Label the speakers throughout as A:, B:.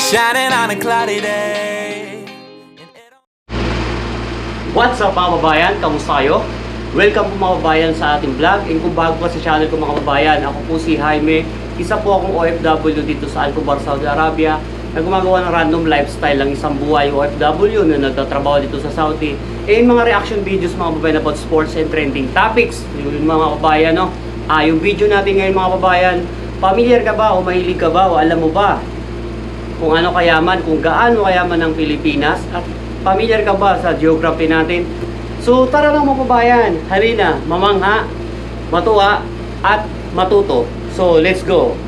A: shining on a cloudy day.
B: What's up mga kababayan? Kamusta kayo? Welcome po mga kababayan sa ating vlog. And kung bago pa sa channel ko mga kababayan, ako po si Jaime. Isa po akong OFW dito sa Alcobar, Saudi Arabia, na gumagawa ng random lifestyle ng isang buhay OFW na nagtatrabaho dito sa Saudi. And mga reaction videos mga kababayan about sports and trending topics. Yung mga kababayan, no? Yung video natin ngayon mga kababayan, familiar ka ba o mahilig ka ba o alam mo ba kung ano kayaman, kung gaano kayaman ng Pilipinas, at familiar ka ba sa geography natin? So tara lang mga kababayan, halina, mamangha, matuwa, at matuto. So let's go!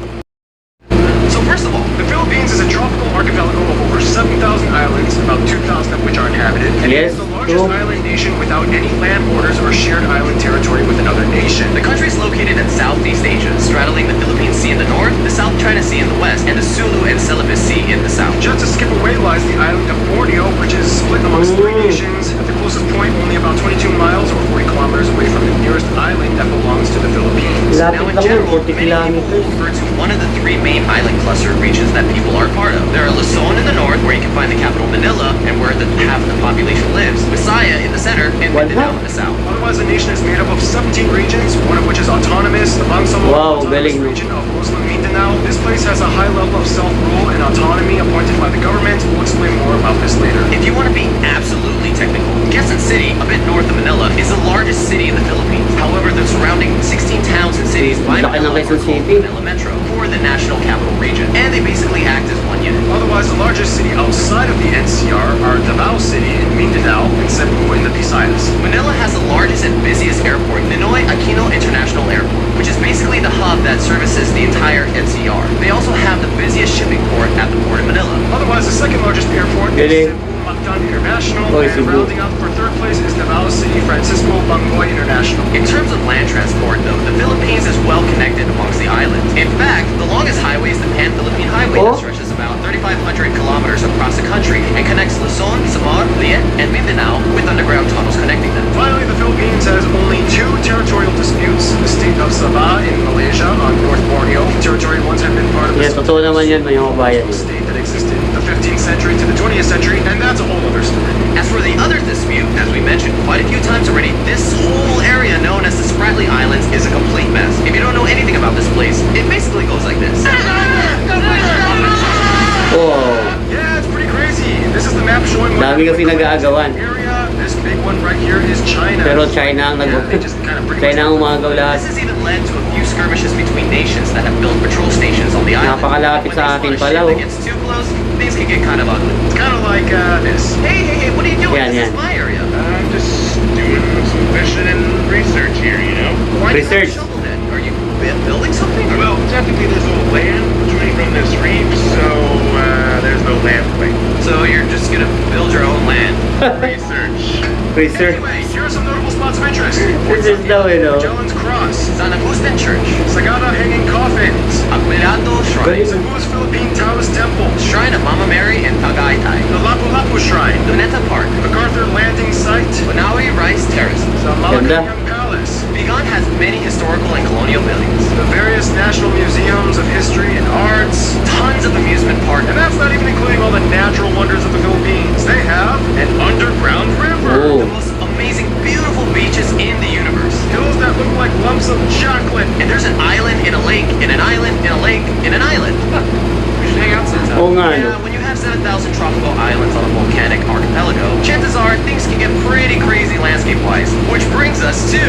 C: So first of all, the Philippines is a tropical archipelago of over 7,000 islands, about 2,000 of which are inhabited, and
B: Yes,
C: it is the largest island nation without any land borders or shared island territory with another nation.
D: The country is located in Southeast Asia, straddling the Philippine Sea in the north, the South China Sea in the west, and the Sulu and Celebes Sea in the south.
C: Just to skip away lies the island of Borneo, which is split amongst three nations, at the closest point only about 22 miles or 40 kilometers away from the nearest island that belongs to the Philippines.
B: Lapit
D: Now in
B: lang yun,
D: general,
B: 40
D: many people
B: kilometers.
D: will refer to one of the three main island cluster regions that people are part of. There are Luzon in the north, where you can find the capital Manila, and where half the population lives, Visaya in the center, and Mindanao in the south.
C: Otherwise, the nation is made up of 17 regions, one of which is autonomous, the BANGSAMORO
B: Wow,
C: autonomous
B: galing.
C: region of Muslim Mindanao. This place has a high level of self-rule and autonomy appointed by the government. We'll explain more about this later.
D: If you want to be absolutely technical, Quezon City, a bit north of Manila, is the largest city in the Philippines. However, the surrounding 16 towns and cities by
B: Laki ng
D: Manila are
B: Quezon
D: called
B: City.
D: Manila Metro, for the national capital region, and they basically act as one unit.
C: Otherwise, the largest city outside of the NCR are Davao City in Mindanao and Cebu in the Visayas.
D: Manila has the largest and busiest airport, Benigno Aquino International Airport, which is basically the hub that services the entire NCR. They also have the busiest shipping port at the Port of Manila.
C: Otherwise, the second largest airport
B: Galing.
C: is Cebu Mactan International,
B: Oh,
C: and
B: Cebu.
C: rounding up for third place is Davao City Francisco Bangoy International.
D: In terms of land transport, though, the Philippines is well connected amongst the islands. In fact, the longest highway is the Pan-Philippine Highway
B: Oh.
D: that stretches about 3,500 kilometers across the country and connects Luzon, Samar, Liet, and Mindanao with underground tunnels connecting them.
C: Finally, the Philippines has only two territorial disputes. The state of Sabah in Malaysia on North Borneo. The territory once had been part of the
B: Yan, totoo naman yan mga kababayan.
C: state that existed in the 15th century to the 20th century, and that's a whole other story.
D: As for the other dispute, as we mentioned quite a few times already, this whole area known as the Spratly Islands is a complete mess. If you don't know anything about this place, it basically goes like this.
B: Oh,
C: Yeah, it's pretty crazy. This is the map showing what
B: dami kasi nag-aagawan.
C: area. This big one right here is China.
B: Pero China ang
C: Yeah, they just kind of pretty
B: China ang umagaw lahat.
D: This has even led to a few skirmishes between nations that have built patrol stations on the island.
B: Napakalapit
D: When
B: sa
D: they
B: atin
D: spot a
B: pala,
D: ship
B: oh.
D: that gets too close, things can get kind of ugly.
C: It's kind of like this.
D: Hey, what are you doing?
B: Yan,
D: This
B: yan.
D: is my area.
C: I'm just doing some fishing and research here, you know.
D: Why do you have a
B: Research.
D: shovel then? Are you building something? Or?
C: Well, technically there's no land protruding from this reef, so there's no land plate.
D: So you're just gonna build your own land?
C: Research.
B: Research.
C: Anyway, here are some notable spots of interest.
B: This is daw,
C: Magellan's Cross,
D: San Agustin Church,
C: Sagada Hanging Coffins,
D: Aguinaldo Shrine,
C: Cebu's Philippine Taoist Temple,
D: Shrine of Mama Mary in Tagaytay,
C: the Lapu-Lapu Shrine,
D: Luneta Park,
C: MacArthur Landing Site,
D: Banawi Rice Terrace.
C: the Malacanang Palace,
D: Vigan has many historical and colonial buildings,
C: the various national museums of history and arts,
D: tons of amusement park,
C: and that's not even including all the natural wonders of the Philippines. They have an underground river,
B: Oh.
D: the most amazing, beautiful beaches in the universe.
C: hills that look like lumps of chocolate.
D: And there's an island in a lake, in an island, in a lake, in an island.
C: We should hang out sometime.
B: Oo nga, no?
D: Yeah, when you have 7,000 tropical islands on a volcanic archipelago, chances are things can get pretty crazy landscape-wise. Which brings us to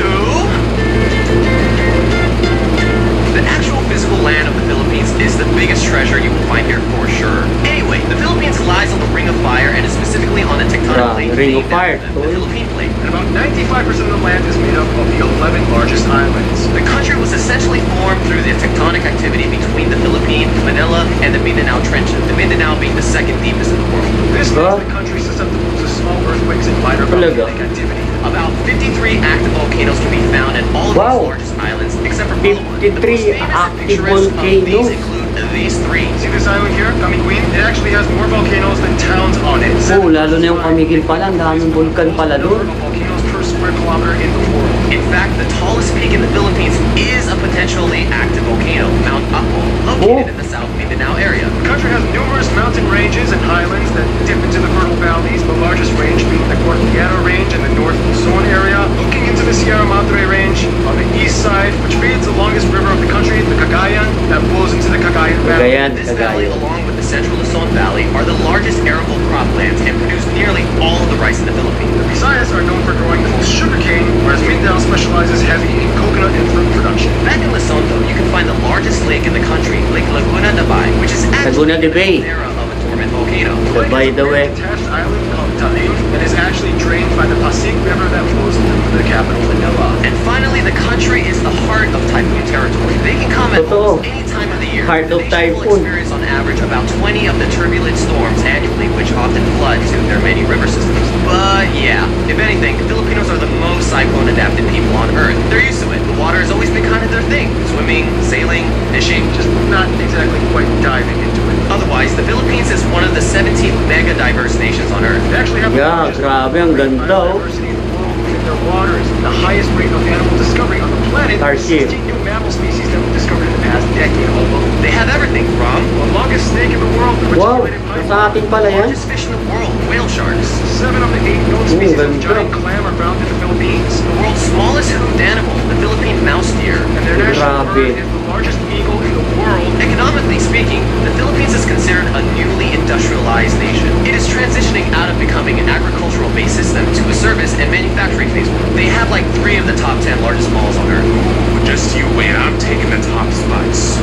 D: the actual physical land of the Philippines is the biggest treasure you will find here for sure. Anyway, the Philippines lies on the Ring of Fire and is specifically on a tectonic plate
B: Ring of
D: named
B: Fire.
D: after the Philippine plate.
C: And about 95% of the land is made up of the 11 largest islands.
D: The country was essentially formed through the tectonic activity between the Philippines, Manila, and the Mindanao Trench, the Mindanao being the second deepest in the world.
C: This
B: Huh?
C: means the country is susceptible to small earthquakes and minor
B: Talaga?
C: volcanic activity.
D: About 53 active volcanoes can be found in all of
B: Wow.
D: these largest islands, except for Palawan. The most
B: 53
D: famous and
B: active
D: picturesque of these
B: volcanoes.
D: include these three.
C: See this island here, Queen? It actually has more volcanoes than towns on it.
B: Oh, lalo na yung Camiguin pala, ang daming vulkan pala
C: Number
B: doon.
C: of volcanoes per square kilometer in the world.
D: In fact, the tallest peak in the Philippines is a potentially active volcano, Mount Apo, located in the South Philippines. Mindanao area.
C: The country has numerous mountain ranges and highlands that dip into the fertile valleys, the largest range being the Cordillera Range in the North Luzon area, looking into the Sierra Madre Range on the east side, which feeds the longest river of the country, the Cagayan, that flows into the Cagayan Valley.
D: This valley, along with the Central Luzon Valley, are the largest arable croplands and produce nearly all of the rice in the Philippines.
C: The Visayas are known for growing the most sugarcane, whereas Mindanao specializes heavy in coconut and fruit production.
D: Back in Luzon, though, you can find the largest lake in the country, Lake Laguna de Bay, which is actually
B: Laguna de Bay.
D: the era of a dormant volcano.
B: By the way,
C: Detached island called Talim that is actually drained by the Pasig River that flows through the capital, Manila.
D: And finally, the country is the heart of typhoon territory. They can come at
B: Totoo.
D: almost any time of the year.
B: Heart
D: The
B: of
D: nation will
B: typhoon.
D: experience on average about 20 of the turbulent storms annually, which often flood to their many river systems. But yeah, if anything, Filipinos are the most cyclone-adapted people on Earth. They're used to it. The water has always been kind of their thing. Swimming, sailing, fishing.
C: Just not exactly quite diving into it.
D: Otherwise, the Philippines is one of the 17 mega-diverse nations on Earth.
C: They actually have the
B: Yeah,
C: largest
B: grabe, ang ganda, oh.
C: biodiversity in the world within their waters, the highest rate of animal discovery on the planet,
B: Tarsier.
C: 16 new mammal species that were discovered in the past decade alone.
D: They have everything from
C: The longest snake in the world, the
B: Wow,
C: reticulated python.
B: sa atin pala
D: the
B: yan.
D: largest fish in the world, whale sharks.
C: 7 of the 8 known species of
B: ganda.
C: giant clam are found in the Philippines.
D: The world's smallest hoofed animal, the Philippine mouse deer.
C: And their national
B: Grabe.
C: bird is the largest eagle in the world.
D: Economically speaking, the Philippines is considered a newly industrialized nation. It is transitioning out of becoming an agricultural-based system to a service and manufacturing phase one. They have like 3 of the top 10 largest malls on Earth.
E: Just you wait, I'm taking the top spots.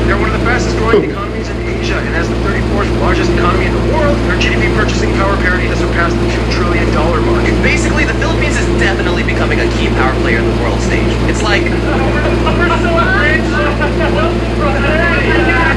C: They're one of the fastest growing economies in Asia and has the 34th largest economy in the world. Their GDP purchasing power parity has surpassed the $2 trillion mark.
D: Basically, the Philippines is definitely becoming a key power player in the world stage. It's like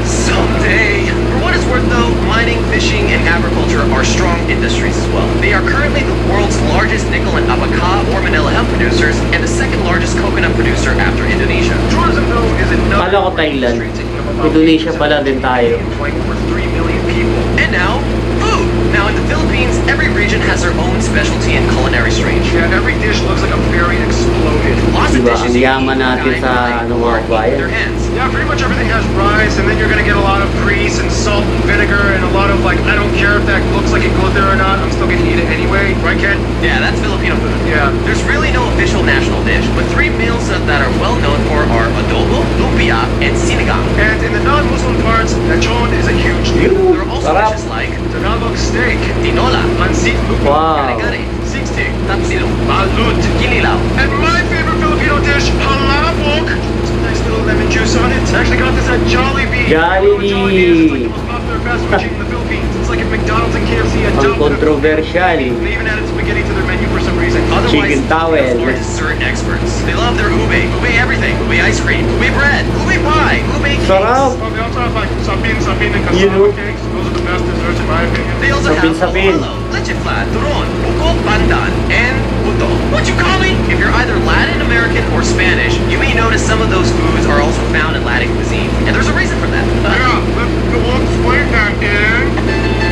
D: someday. For what it's worth, though, mining, fishing, and agriculture are strong industries as well. They are currently the world's largest nickel and abaca or Manila hemp producers and the second largest coconut producer after Indonesia.
C: Tourism, though, is another
B: Kala ko Thailand.
C: industry taking up about
B: Indonesia pala din tayo.
C: employing over 3 million people.
D: And now, food. Now, in the Philippines, every region has their own specialty and culinary strange.
C: Yeah, every dish looks like a berry exploded.
D: Lots of
B: Diba,
D: dishes
B: ang
D: you
B: yaman
D: eat
B: natin
D: guide
B: sa,
D: like
B: ano, mga
D: with
B: bayan.
D: their hands.
C: Yeah, pretty much everything has rice, and then you're gonna get a lot of grease and salt and vinegar, and a lot of like, I don't care if that looks like it goes there or not, I'm still gonna eat it anyway, right, Ken?
D: Yeah, that's Filipino food.
C: Yeah.
D: There's really no official national dish, but 3 meals that are well known for are adobo, lumpia, and sinigang.
C: And in the non-Muslim parts, lechon is a huge deal.
D: There are also
B: Sarap.
D: dishes like
C: Tagalog steak,
D: tinola,
C: pancit lupi,
B: Wow.
D: gare-gare,
C: sisig,
D: tapsilog,
C: balut,
D: kinilaw.
C: and my favorite Filipino dish, halabok. Some nice little lemon juice on it. I actually got this at Jollibee.
B: Jollibee.
C: Jollibee is like the most popular fast food chain in the Philippines. It's like if McDonald's and KFC had
B: Ang
C: dumped the
B: kontrobersyal.
C: They even added spaghetti to their menu for some reason.
D: Otherwise,
B: Chicken towel.
D: Filipinos are dessert experts. They love their ube everything, ube ice cream, ube bread, ube pie, ube cakes.
B: Sarap.
C: They also have like sapin and
B: You know.
C: cassava cakes. Those are the best desserts in my opinion.
D: They also
B: Sapin-sapin.
D: have halo, leche flan, turon, buko pandan, and puto. What you call me? If you're either Latin American or Spanish, you may notice some of those foods are also found in Latin cuisine, and there's a reason for that.
C: Let's go explain that in.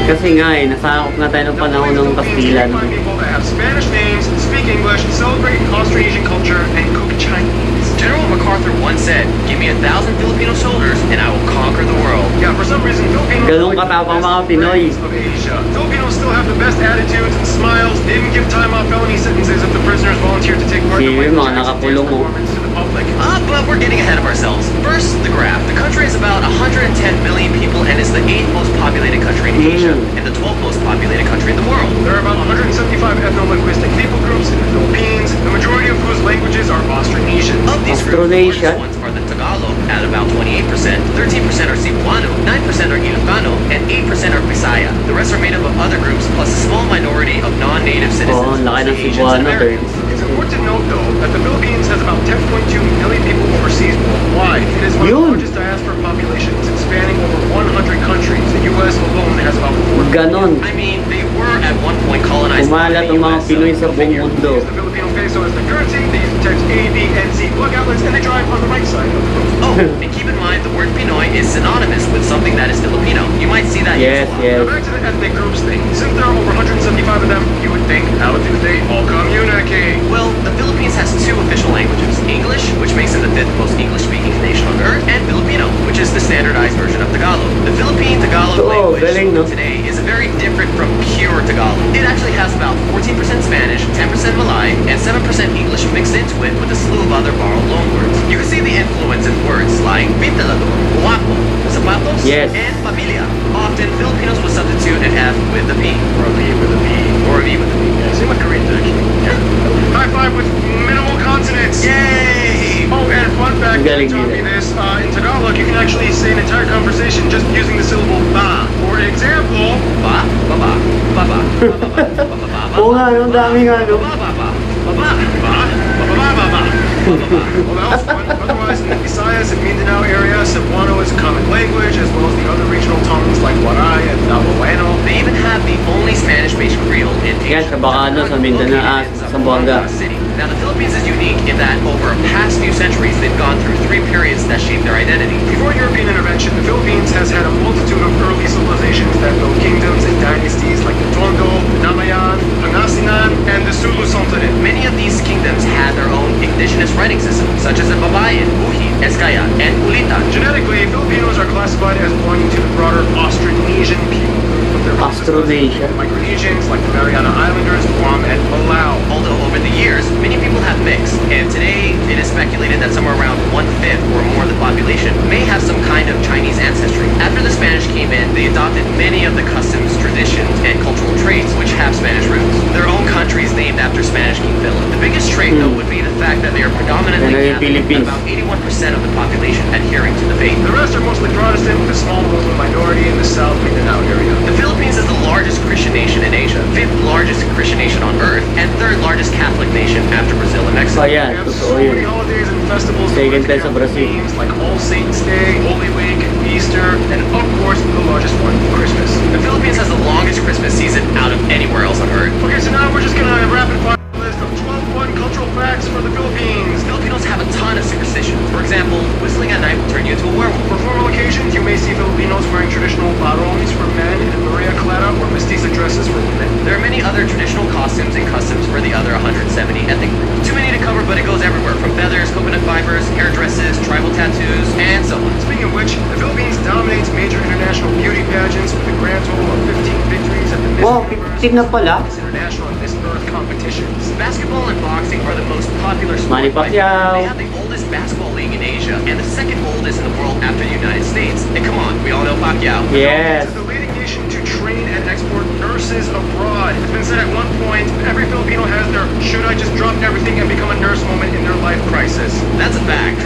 B: Kasi nga nasakop na tayo ng panahon ng Kastila.
C: Find people that have Spanish names, speak English, celebrate Austronesian culture, and cook Chinese.
D: General MacArthur once said, "Give me 1,000 Filipino soldiers, and I will conquer the world."
C: Yeah, for some reason, Filipinos
B: Ganun
C: are like
B: katapang
C: the
B: mga
C: best
B: Pinoy.
C: friends of Asia. Filipinos still have the best attitudes and smiles. They even give time off felony sentences if the prisoners volunteer to take part in
B: Sige,
C: the
B: mga nakakulong mo.
C: performance to the public.
D: But we're getting ahead of ourselves. First, the graph. The country is about 110 million people and is the 8th most populated country in Asia and the 12th most populated country in the world.
C: There are about 175 ethno-linguistic people groups in the Philippines, the majority of whose languages are Austronesian.
D: Of these groups, the
B: Austronesian.
D: largest ones are the Tagalog at about 28%, 13% are Cebuano, 9% are Ilocano, and 8% are Bisaya. The rest are made up of other groups plus a small minority of non-native citizens,
B: Oh, laki ng
D: mostly Asians and
B: Cebuano,
D: Americans.
C: It's important to note, though, that the Philippines has about 10.2 million people overseas worldwide. It is one of the
B: Yun.
C: largest diaspora populations, spanning over 100 countries. The U.S. alone has about 4
B: Ganon.
D: I mean, they were at one point colonized by
B: Kumalat
D: the
B: ang mga
D: US.
B: Pinoy sa buong
C: They
B: mundo.
C: use the Filipino peso as the currency. They use the text A, B, and Z plug outlets, and they drive on the right side of the road.
D: Oh, and keep in mind the word Pinoy is synonymous with something that is Filipino. You might see that
B: Yes,
D: used a lot.
B: yes.
C: Now back to the ethnic groups thing. Since there are over 175 of them, you would think, how do they all communicate?
D: Well, the Philippines has 2 official languages, English, which makes it the 5th most English-speaking nation on Earth, and Filipino, which is the standardized version
B: Galing, no?
D: today is very different from pure Tagalog. It actually has about 14% Spanish, 10% Malay, and 7% English mixed into it with a slew of other borrowed loanwords. You can see the influence in words like pintalador, guapo, zapatos,
B: Yes.
D: and familia. Often, Filipinos will substitute an F with a P, or a V with a V, or a V with a V.
C: Yeah, same with Koreans actually. Yeah. High five with minimal consonants.
D: Yay!
C: Oh, and fun fact,
B: Galing
C: taught me
B: yun.
C: this, in Tagalog, you can actually say an entire conversation just using the syllable ba. For example,
D: Ba, ba, ba, ba, ba, ba, ba, ba, ba, ba, ba,
B: Oo nga, no? Ang dami nga, no?
D: ba, ba, ba, ba, ba,
C: ba, ba, ba, ba, ba. Well, that was fun. Otherwise, in the Visayas and Mindanao area, Cebuano is a common language, as well as the other regional tongues like Waray and Navajueno.
D: They even have the only Spanish-based Creole in
B: Yan,
D: Asia.
B: sa Bacano, sa Mindanao, sa Zamboanga.
D: City. Now, the Philippines is unique in that over the past few centuries, they've gone through 3 periods that shape their identity.
C: Before European intervention, the Philippines has had a multitude of early civilizations that built kingdoms and dynasties like the Tondo, the Namayan, Pangasinan, and the Sulu Sultanate.
D: Many of these kingdoms had their own indigenous writing system, such as the Babayan, Buhi, Eskaya, and Ulitan.
C: Genetically, Filipinos are classified as belonging to the broader Austronesian people group, with their
B: Austronesia.
C: Micronesians like the Mariana Islanders, Guam, and Palau.
D: Although over the years, many people have mixed, and today it is speculated that somewhere around 1/5 or more of the population may have some kind of Chinese ancestry. After the Spanish came in, they adopted many of the customs, traditions, and cultural traits which have Spanish roots. Their own country is named after Spanish King Philip. The biggest trait, though, would be the fact that they are predominantly
B: Yan ang
D: Catholic,
B: Philippines.
D: with about 81% of the population adhering to the faith.
C: The rest are mostly Protestant, with a small Muslim minority in the South Mindanao area.
D: The Philippines is the largest Christian nation in Asia, 5th largest Christian nation on Earth, and 3rd largest Catholic nation after Brazil and Mexico.
B: Oh, yan.
C: We have
B: Totoo
C: so many
B: yun.
C: holidays and festivals that
B: Second
C: work
B: best sa
C: together with
B: Brazil.
C: themes like All Saints Day, Holy Week, Easter, and of course the largest one, Christmas.
D: The Philippines has the longest Christmas season out of anywhere else on Earth.
C: Okay, so now we're just gonna rapid fire a list of 12 fun cultural facts for the Philippines.
D: Filipinos have a ton of superstitions. For example, whistling at night will turn you into a werewolf.
C: For formal occasions, you may see Filipinos wearing traditional barongs for men and Maria Clara or mestiza dresses for women.
D: There are many other traditional costumes and customs for the other 170 ethnic groups. Too many to cover, but it goes everywhere, from feathers, coconut fibers, hairdresses, tribal tattoos, and so on.
C: Speaking of which, the Philippines dominates major international beauty pageants with a grand total of 15 victories at the Miss
B: Wow,
C: Universe,
B: 15 na pala.
C: Miss International, and Miss Earth competitions.
D: Basketball and boxing are the most popular sports.
B: Manny Pacquiao.
D: They have the oldest basketball league in Asia and the second oldest in the world after the United States. And come on, we all know Pacquiao.
B: Yes.
C: This is the leading nation to train and export nurses abroad. It's been said at one point, every Filipino has their should I just drop everything and become a nurse moment in their life crisis.
D: That's a fact.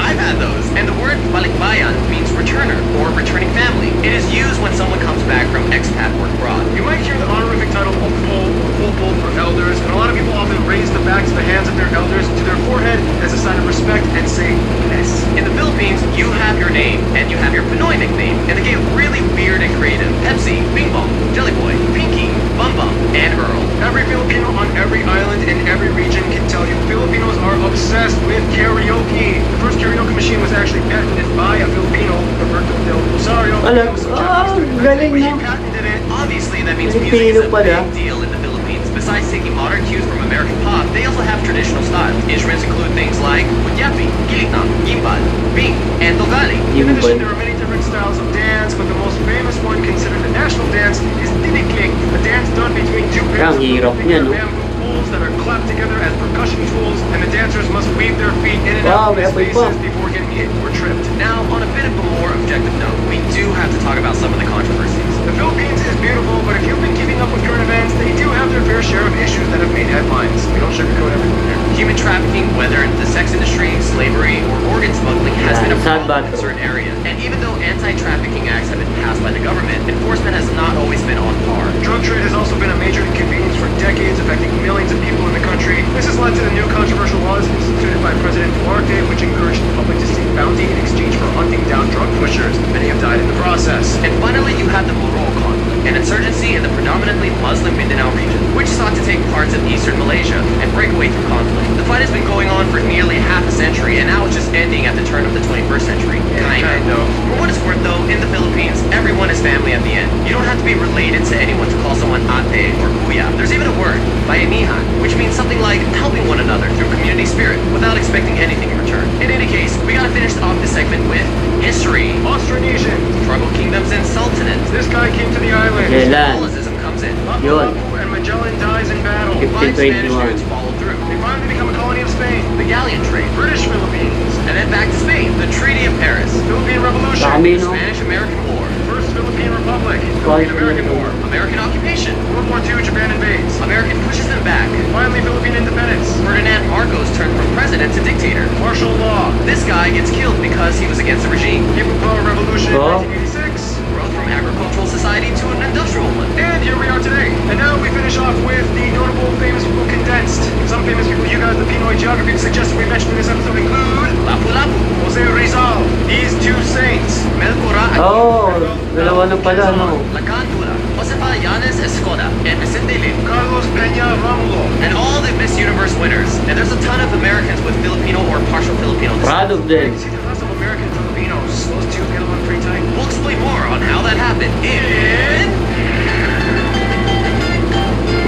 D: I've had those. And the word balikbayan means returner or returning family. It is used when someone comes back from expat work abroad.
C: You might hear the honorific title of full or pulpul for elders, and a lot of people often raise the backs of the hands of their elders to their forehead as a sign of respect and say, bless.
D: In the Philippines, you have your name and you have your Pinoy nickname, and they get really weird and creative. Pepsi, Bing Bong, Jelly Boy, Pinky, Bum Bum, and Earl.
C: Every Filipino on every island in every region can tell you Filipinos are obsessed with karaoke. The first karaoke machine was actually patented by a Filipino, Roberto Del Rosario.
B: Alam,
C: He was a Japanese student,
B: galing
C: but he
B: no?
C: patented it.
D: Obviously, that means
B: Filipino
D: music is a
B: pala.
D: big deal in the Philippines. Besides taking modern cues from American pop, they also have traditional styles. Instruments include things like Punyapi, Gilitang, Gimbal, Bing, and Togali.
C: In addition, there
B: Gimbal.
C: are many different styles of dance, but the most famous one considered the national dance is Tinikling, a dance done between two pairs
B: Ang hirap niya, no?
C: bamboo poles that are clapped together as percussion tools, and the dancers must weave their feet in and
B: Wow,
C: out of
B: may
C: the
B: apoy
C: spaces
B: pa.
C: before getting hit or tripped.
D: Now, on a bit of a more objective note, we do have to talk about some of the controversies.
C: The Philippines is beautiful, but if you've been keeping up with current events, they do have their fair share of issues that have made headlines. We don't sugarcoat everything here.
D: Human trafficking, whether in the sex industry, slavery, or organ smuggling, has been a
B: sad
D: problem in
B: but-
D: certain areas. And even though anti-trafficking acts have been passed by the government, enforcement has not always been on par.
C: Drug trade has also been a major inconvenience for decades, affecting millions of people in the country. This has led to the new controversial laws instituted by President Duarte, which encouraged the public to seek bounty in exchange for hunting down drug pushers. Many have died in the process.
D: And finally, you have the Moro conflict, an insurgency in the predominantly Muslim Mindanao region, which sought to take parts of eastern Malaysia and break away through conflict. The fight has been going on for nearly half a century, and now it's just ending at the turn of the 21st century.
C: Kinda.
D: For what it's worth, though, in the Philippines, everyone is family at the end. You don't have to be related to anyone to call someone ate or kuya. There's even a word, Bayanihan, which means means something like helping one another through community spirit without expecting anything in return. In any case, we gotta finish off this segment with history.
C: Austronesian.
D: Tribal kingdoms and sultanates.
C: This guy came to the island.
B: Magellan.
D: Catholicism comes in.
B: Yun.
C: And Magellan dies in battle.
B: 1521.
D: Five Spanish dudes follow through.
C: They finally become a colony of Spain.
D: The galleon trade.
C: British Philippines.
D: And then back to Spain. The Treaty of Paris.
C: Philippine Revolution.
B: Dami, no?
D: Spanish-American War.
C: First Philippine Republic. Philippine American War.
D: American occupation.
C: World War II, Japan invades.
D: American pushes them back.
C: Finally, Philippine independence.
D: Ferdinand Marcos turned from president to dictator.
C: Martial law.
D: This guy gets killed because he was against the regime.
C: People Power Revolution,
B: Oh.
C: 1986.
D: Growth from agricultural society to an industrial one.
C: And here we are today. And now we finish off with the notable famous people condensed. Some famous people you guys, the Pinoy Geographic, suggested we mention in this episode include
D: Lapu-Lapu.
C: Jose Rizal, these two saints.
D: Melchora
B: Oh, dalawa na pala, no?
D: Lacandula. Josefa Yanes Escoda. And Vicente Lim.
C: Carlos Peña Romulo.
D: And all the Miss Universe winners. And there's a ton of Americans with Filipino or partial Filipino descent.
B: Proud of them.
C: See, there's lots of American Filipinos. Those two get along pretty tight.
D: We'll explain more on how that happened in...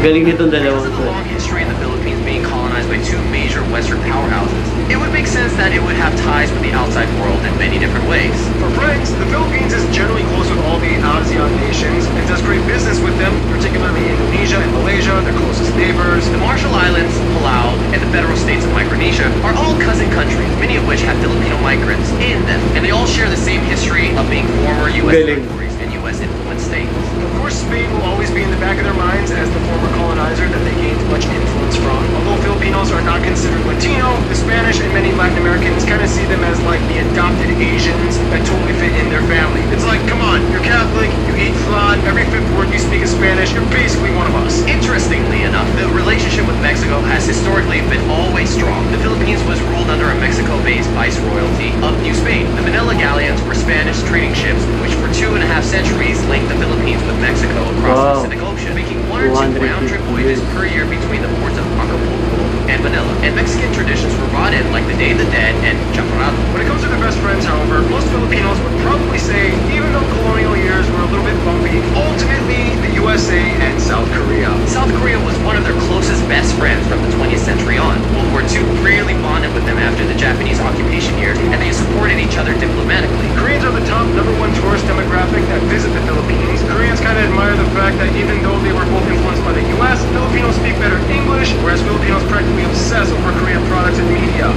B: Galing nitong
D: Because
B: dalawang
D: of the
B: to.
D: long history of the Philippines being colonized by two major Western powerhouses, it would make sense that it would have ties with the outside world in many different ways.
C: For friends, the Philippines is generally close with all the ASEAN nations and does great business with them, particularly Indonesia and Malaysia, their closest neighbors.
D: The Marshall Islands, Palau, and the federal states of Micronesia are all cousin countries, many of which have Filipino migrants in them, and they all share the same history of being former U.S.
B: Galing.
D: territories and U.S.-influenced states.
C: Of course, Spain will always be in the back of their minds as the former colonizer that they gained much influence from. Although Filipinos are not considered Latino, the Spanish and many Latin Americans kind of see them as like the adopted Asians that totally fit in their family. It's like, come on, you're Catholic, you eat flan, every fifth word you speak is Spanish, you're basically one of us.
D: Interestingly enough, the relationship with Mexico has historically been always strong. The Philippines was ruled under a Mexico-based viceroyalty of New Spain. The Manila galleons were Spanish trading ships, which for 2.5 centuries linked the Philippines with Mexico across the
B: Wow.
D: Pacific Ocean, making 1 or 2 round-trip voyages per year between the ports of Acapulco and Manila. And Mexican traditions were brought in, like the Day of the Dead and Chaparral.
C: When it comes to their best friends, however, most Filipinos would probably say, even though colonial years were a little bit bumpy, ultimately the USA and South Korea.
D: South Korea was one of their closest best friends from the 20th century on. World War II really bonded with them after the Japanese occupation years, and they supported each other diplomatically.
C: Koreans are the top #1 tourist demographic that visit the Philippines. Koreans kind of admire the fact that even though they were both influenced by the US, Filipinos speak better English, whereas Filipinos practically obsess over Korean products and media.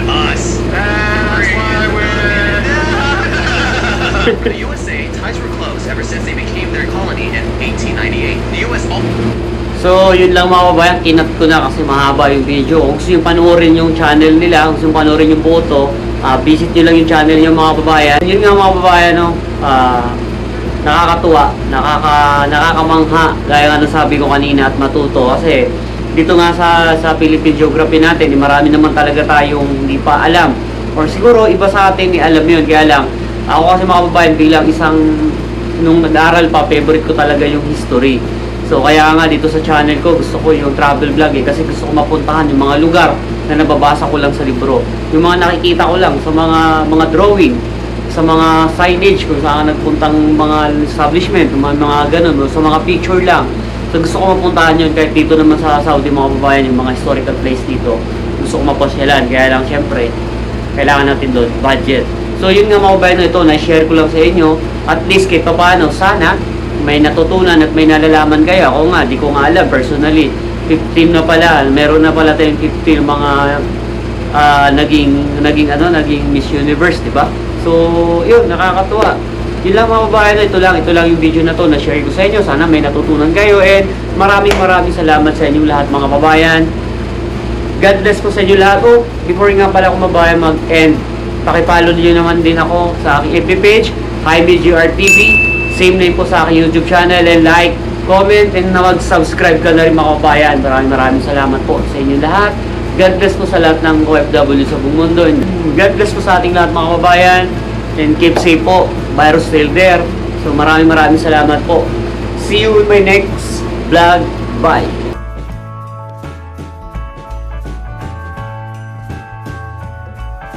D: Us.
C: That's why we're...
D: For the USA, ties were close ever since they became their colony in 1898. The US
B: So, yun lang mga kabayan, kinat ko na kasi mahaba yung video. Kung gusto nyo panoorin yung channel nila, kung gusto nyo panoorin yung photo, visit nyo lang yung channel nyo mga kabayan. Yun nga mga kabayan, no? Nakakatuwa, nakakamangha, gaya nga sabi ko kanina at matuto. Kasi dito nga sa Philippine Geography natin, marami naman talaga tayong hindi pa alam. Or siguro iba sa atin alam yun, kaya lang ako kasi mga kababayan bilang isang nung nag-aaral pa, favorite ko talaga yung history. So kaya nga dito sa channel ko gusto ko yung travel vlog kasi gusto ko mapuntahan yung mga lugar na nababasa ko lang sa libro. Yung mga nakikita ko lang sa mga drawing, sa mga signage kung saan nagpuntang mga establishment, mga ganun, sa mga picture lang. So gusto ko mapuntahan yun kahit dito naman sa Saudi mga kababayan yung mga historical place dito. Gusto ko mapasyalan, kaya lang syempre kailangan natin doon budget. So yun nga mga kababayan, ito na-share ko lang sa inyo at least kahit paano sana may natutunan at may nalalaman kayo. Ako nga, di ko nga alam personally. 15 na pala, meron na pala tayong 15 mga naging Miss Universe, di ba? So, yun, nakakatuwa. Yun lang mga babae, ito lang yung video na to na share ko sa inyo. Sana may natutunan kayo and maraming salamat sa inyo lahat mga kababayan. God bless po sa inyo lahat. Oh, before nga pala ako mabayan mag-end, pakipollow niyo naman din ako sa aking FB page, JaimeJr Tv. Same name po sa aking YouTube channel, and like, comment, and mag-subscribe ka na rin mga kabayan. Maraming salamat po sa inyo lahat. God bless po sa lahat ng OFW sa buong mundo. And God bless po sa ating lahat mga kabayan. And keep safe po. Virus still there. So maraming salamat po. See you in my next vlog. Bye.